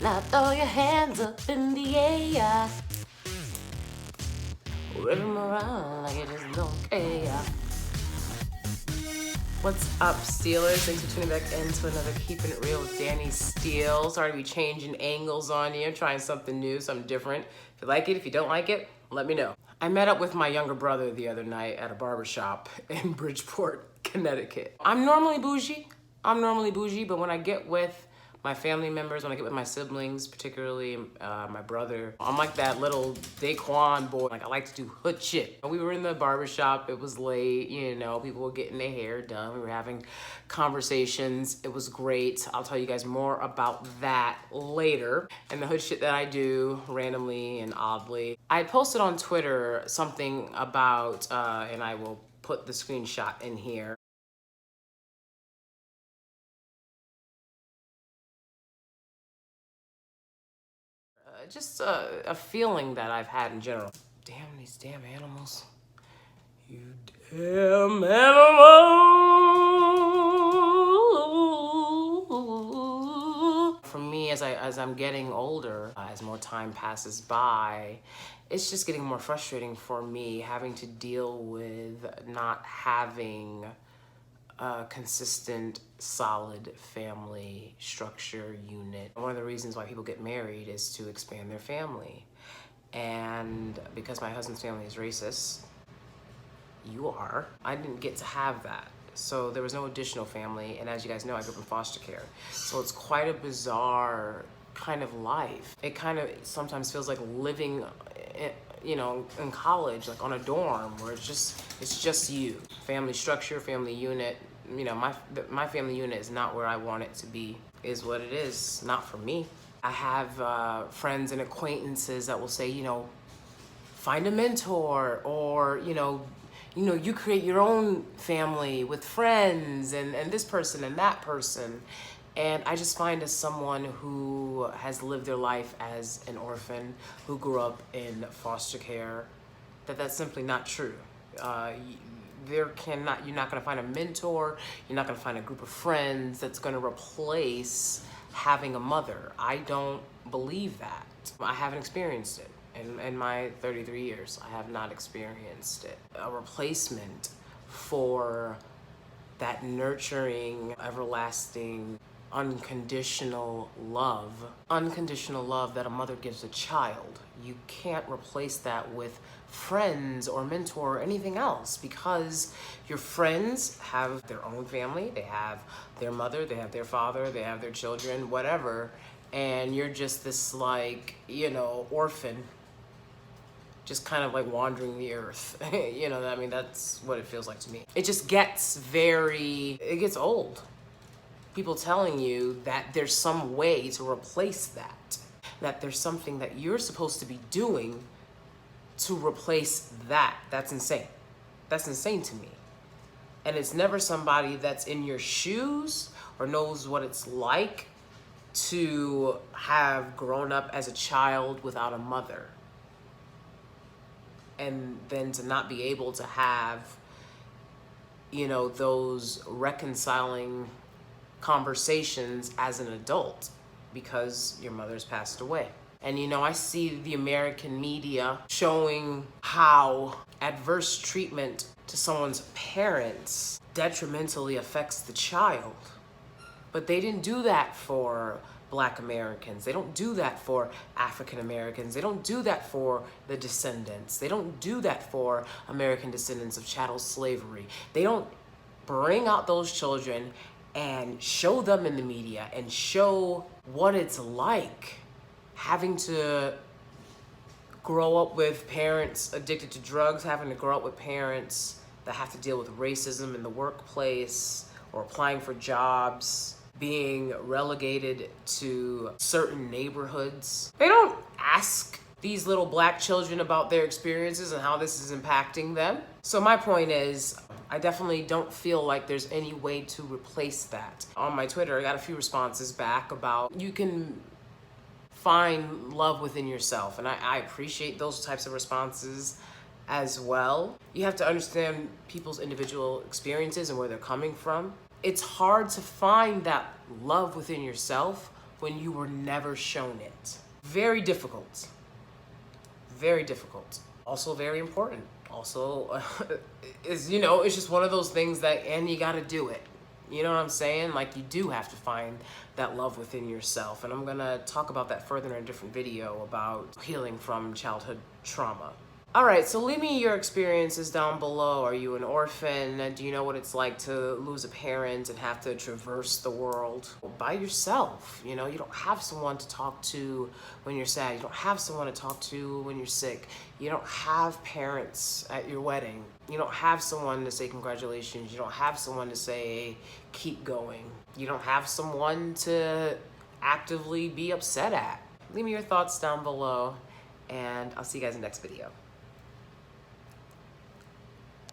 Now throw your hands up in the air. Whip 'em around like you just don't care. What's up, Steelers? Thanks for tuning back into another Keeping It Real with Danie Steele. Sorry to be changing angles on you, trying something new, something different. If you like it, if you don't like it, let me know. I met up with my younger brother the other night at a barbershop in Bridgeport, Connecticut. I'm normally bougie, but when I get with my family members, when I get with my siblings, particularly my brother, I'm like that little Daquan boy. Like, I like to do hood shit. We were in the barbershop, it was late, you know, people were getting their hair done. We were having conversations, it was great. I'll tell you guys more about that later. And the hood shit that I do randomly and oddly. I posted on Twitter something about, and I will put the screenshot in here. Just a feeling that I've had in general. Damn these damn animals. You damn animals. For me, as I'm getting older, as more time passes by, it's just getting more frustrating for me having to deal with not having a consistent, solid family structure unit. One of the reasons why people get married is to expand their family. And because my husband's family is racist, I didn't get to have that. So there was no additional family. And as you guys know, I grew up in foster care. So it's quite a bizarre kind of life. It kind of sometimes feels like living you know, in college, like on a dorm where it's just you. Family structure, family unit. You know, my family unit is not where I want it to be, is what it is, not for me. I have friends and acquaintances that will say, you know, find a mentor, or, you create your own family with friends and this person and that person. And I just find, as someone who has lived their life as an orphan, who grew up in foster care, that that's simply not true. You're not gonna find a mentor, you're not gonna find a group of friends that's gonna replace having a mother. I don't believe that. I haven't experienced it. In my 33 years, I have not experienced it. A replacement for that nurturing, everlasting, unconditional love that a mother gives a child. You can't replace that with friends or mentor or anything else, because your friends have their own family, they have their mother, they have their father, they have their children, whatever, and you're just this, like, orphan, just kind of like wandering the earth. I mean, that's what it feels like to me. It just gets it gets old. People telling you that there's some way to replace that there's something that you're supposed to be doing to replace that. That's insane. That's insane to me. And it's never somebody that's in your shoes or knows what it's like to have grown up as a child without a mother. And then to not be able to have, those reconciling conversations as an adult because your mother's passed away. And I see the American media showing how adverse treatment to someone's parents detrimentally affects the child. But they didn't do that for Black Americans. They don't do that for African Americans. They don't do that for the descendants. They don't do that for American descendants of chattel slavery. They don't bring out those children and show them in the media and show what it's like having to grow up with parents addicted to drugs, having to grow up with parents that have to deal with racism in the workplace or applying for jobs, being relegated to certain neighborhoods. They don't ask these little Black children about their experiences and how this is impacting them. So my point is, I definitely don't feel like there's any way to replace that. On my Twitter, I got a few responses back about you can find love within yourself. And I appreciate those types of responses as well. You have to understand people's individual experiences and where they're coming from. It's hard to find that love within yourself when you were never shown it. Very difficult. Very difficult. Also very important. Also, it's just one of those things that, and you gotta do it. You know what I'm saying? Like, you do have to find that love within yourself. And I'm gonna talk about that further in a different video about healing from childhood trauma. All right, so leave me your experiences down below. Are you an orphan? Do you know what it's like to lose a parent and have to traverse the world by yourself? You don't have someone to talk to when you're sad. You don't have someone to talk to when you're sick. You don't have parents at your wedding. You don't have someone to say congratulations. You don't have someone to say keep going. You don't have someone to actively be upset at. Leave me your thoughts down below, and I'll see you guys in the next video.